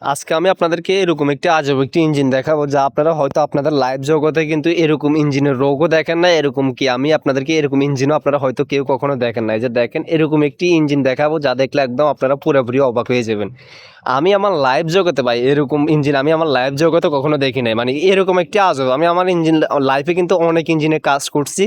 আজকে আমি আপনাদেরকে এরকম একটি আজব একটি ইঞ্জিন দেখাবো, যা আপনারা হয়তো আপনাদের লাইভ জগতে কিন্তু এরকম ইঞ্জিনের রোগও দেখেন না। এরকম কি আমি আপনাদেরকে এরকম ইঞ্জিনও আপনারা হয়তো কেউ কখনো দেখেন না। এই যে দেখেন, এরকম একটি ইঞ্জিন দেখাবো যা দেখলে একদম আপনারা পুরোপুরি অবাক হয়ে যাবেন। আমি আমার লাইভ জগতে ভাই এরকম ইঞ্জিন আমি আমার লাইভ জগতে কখনো দেখি নাই। মানে এরকম একটি আজব, আমি আমার ইঞ্জিন লাইফে কিন্তু অনেক ইঞ্জিনের কাজ করছি,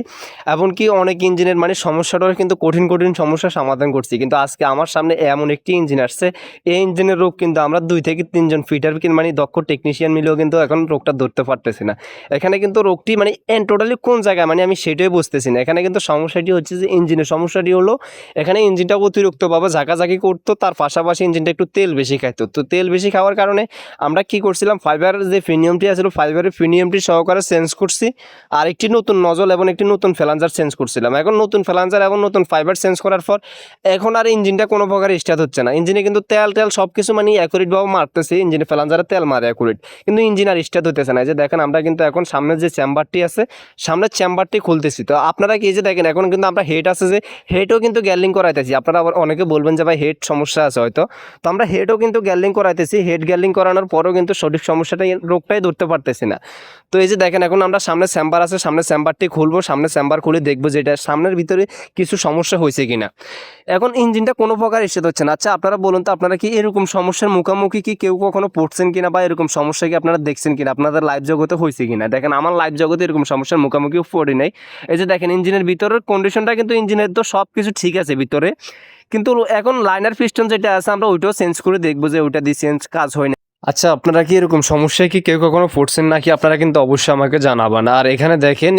এমনকি অনেক ইঞ্জিনের মানে সমস্যাটাও কিন্তু কঠিন কঠিন সমস্যার সমাধান করছি। কিন্তু আজকে আমার সামনে এমন একটি ইঞ্জিন আসছে, এই ইঞ্জিনের রোগ কিন্তু আমরা 2 থেকে 3 জন ফিটার মানে দক্ষ টেকনিশিয়ান মিলেও কিন্তু এখন রোগটা ধরতে পারতেছি না। এখানে কিন্তু রোগটি মানে টোটালি কোন জায়গায় মানে আমি সেটাই বুঝতেছি না। এখানে কিন্তু সমস্যাটি হচ্ছে যে ইঞ্জিনের সমস্যাটি হলো, এখানে ইঞ্জিনটা অতিরিক্তভাবে ঝাঁকাঝাঁকি করতো, তার পাশাপাশি ইঞ্জিনটা একটু তেল বেশি খাইতো। তো তেল বেশি খাওয়ার কারণে আমরা কি করছিলাম, ফাইবারের যে ফিনিয়ামটি আছিল ফাইবারের ফিনিয়ামটি সহকারে চেঞ্জ করছি, আর একটি নতুন নজল এবং একটি নতুন ফ্যালাঞ্জার চেঞ্জ করছিলাম। এখন নতুন ফ্যালাঞ্জার এবং নতুন ফাইবার চেঞ্জ করার পর এখন আর ইঞ্জিনটা কোনো প্রকার স্টার্ট হচ্ছে না। ইঞ্জিনে কিন্তু তেল সব কিছু মানে অ্যাকুরেটভাবে মারতেছে, ইঞ্জিনে ফ্যালাঞ্জারে তেল মারে অ্যাকুরেট, কিন্তু ইঞ্জিন আর স্টার্ট হতেছে না। যে দেখেন আমরা কিন্তু এখন সামনের যে চেম্বারটি আছে, সামনের চেম্বারটি খুলতেছি। তো আপনারা কি যে দেখেন, এখন কিন্তু আমরা হেড আছে যে হেডও কিন্তু গ্যালিং করাইতেছি। আপনারা আবার অনেকে বলবেন যে ভাই হেড সমস্যা আছে হয়তো, তো আমরা হেডও কিন্তু গ্যালিং করাইতেছি। হেড গ্যালিং করানোর পরেও কিন্তু সঠিক সমস্যাটাই রোগটাই ধরতে পারতেছি না। তো এই যে দেখেন, এখন আমরা সামনে চেম্বার আছে, সামনে চেম্বারটি খুলবো, সামনে চেম্বার খুলে দেখবো যে এটা সামনের ভিতরে কিছু সমস্যা হয়েছে কিনা। এখন ইঞ্জিনটা কোনো প্রকার স্টার্ট হচ্ছে না। আচ্ছা আপনারা বলুন তো, আপনারা কি এরকম সমস্যার মুখোমুখি কি কেউ কখনো পড়ছেন কিনা, বা এরকম সমস্যা কি আপনারা দেখছেন কিনা, আপনাদের লাইভ জগতে হয়েছে কিনা? দেখেন আমার লাইভ জগতে এরকম সমস্যার মুখোমুখি পড়ি নাই। এই যে দেখেন ইঞ্জিনের ভিতরের কন্ডিশনটা কিন্তু ইঞ্জিনের তো সব কিছু ঠিক আছে ভিতরে, কিন্তু এখন লাইনার পিস্টন যেটা আছে আমরা ওইটাও চেঞ্জ করে দেখবো যে ওইটা দিয়ে চেঞ্জ কাজ হয় না। আচ্ছা আপনারা কি এরকম সমস্যায় কি কেউ কখনো পড়ছেন নাকি, আপনারা কিন্তু অবশ্যই আমাকে জানাবেন। আর এখানে দেখেন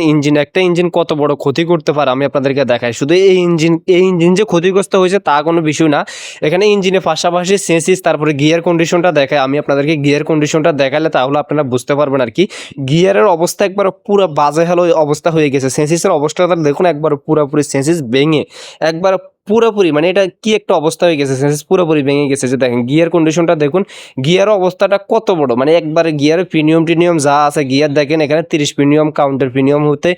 একটা ইঞ্জিন কত বড় ক্ষতি করতে পারে আমি আপনাদেরকে দেখাই। শুধু এই ইঞ্জিন যে ক্ষতিগ্রস্ত হয়েছে তা কোনো বিষয় না, এখানে ইঞ্জিনের পাশাপাশি সেন্সিস তারপরে গিয়ার কন্ডিশনটা দেখায়। আমি আপনাদেরকে গিয়ার কন্ডিশনটা দেখালে তাহলে আপনারা বুঝতে পারবেন আর কি। গিয়ারের অবস্থা একবার পুরো বাজে হলো অবস্থা হয়ে গেছে। সেন্সিসের অবস্থাটা দেখুন, একবার পুরোপুরি সেন্সিস ভেঙে একবার পুরোপুরি মানে এটা কি একটা অবস্থা হয়ে গেছে, সেন্সিস পুরোপুরি ভেঙে গেছে। যে দেখেন গিয়ার কন্ডিশনটা দেখুন, গিয়ারের অবস্থাটা কত বড়, মানে একবারে গিয়ারের প্রিমিয়াম যা আছে গিয়ার দেখেন এখানে 30 প্রিমিয়াম কাউন্টার প্রিমিয়াম হতে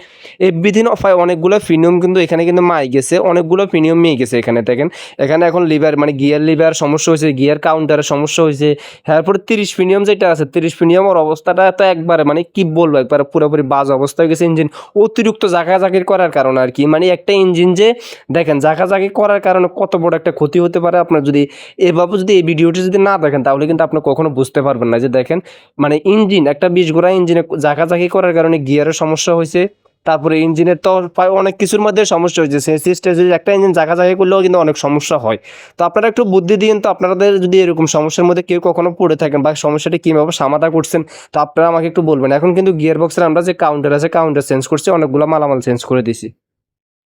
এভরিথিং অনেকগুলো প্রিমিয়াম কিন্তু এখানে কিন্তু মাই গেছে, অনেকগুলো প্রিমিয়াম মেয়ে গেছে এখানে দেখেন। এখানে এখন লিভার মানে গিয়ার লিভার সমস্যা হয়েছে, গিয়ার কাউন্টারের সমস্যা হয়েছে। তারপরে 30 প্রিমিয়াম যেটা আছে 30 প্রিমিয়ামের অবস্থাটা তো একবারে মানে কি বলবো, একবারে পুরোপুরি বাজ অবস্থা হয়ে গেছে। ইঞ্জিন অতিরিক্ত জাঁকাজাকির করার কারণে আর কি, মানে একটা ইঞ্জিন যে দেখেন জাঁকাজাকি করার কারণে কত বড় একটা ক্ষতি হতে পারে। আপনার যদি এভাবে যদি এই ভিডিওটি যদি না দেখেন তাহলে কিন্তু আপনি কখনো বুঝতে পারবেন না। যে দেখেন মানে ইঞ্জিন একটা 20 ঘোড়া ইঞ্জিনে জাঁকাজাকি করার কারণে গিয়ারের সমস্যা হয়েছে, তারপরে ইঞ্জিনের তো প্রায় অনেক কিছুর মধ্যে সমস্যা হয়েছে। সেন্সিস একটা ইঞ্জিন জাঁকাজাকি করলেও কিন্তু অনেক সমস্যা হয়। তো আপনারা একটু বুদ্ধি দিন তো, আপনাদের যদি এরকম সমস্যার মধ্যে কেউ কখনো পড়ে থাকেন বা সমস্যাটি কীভাবে সমাধান করছেন তো আপনারা আমাকে একটু বলবেন। এখন কিন্তু গিয়ার বক্সের আমরা যে কাউন্টার আছে কাউন্টার চেঞ্জ করছি, অনেকগুলো মালামাল চেঞ্জ করে দিছি।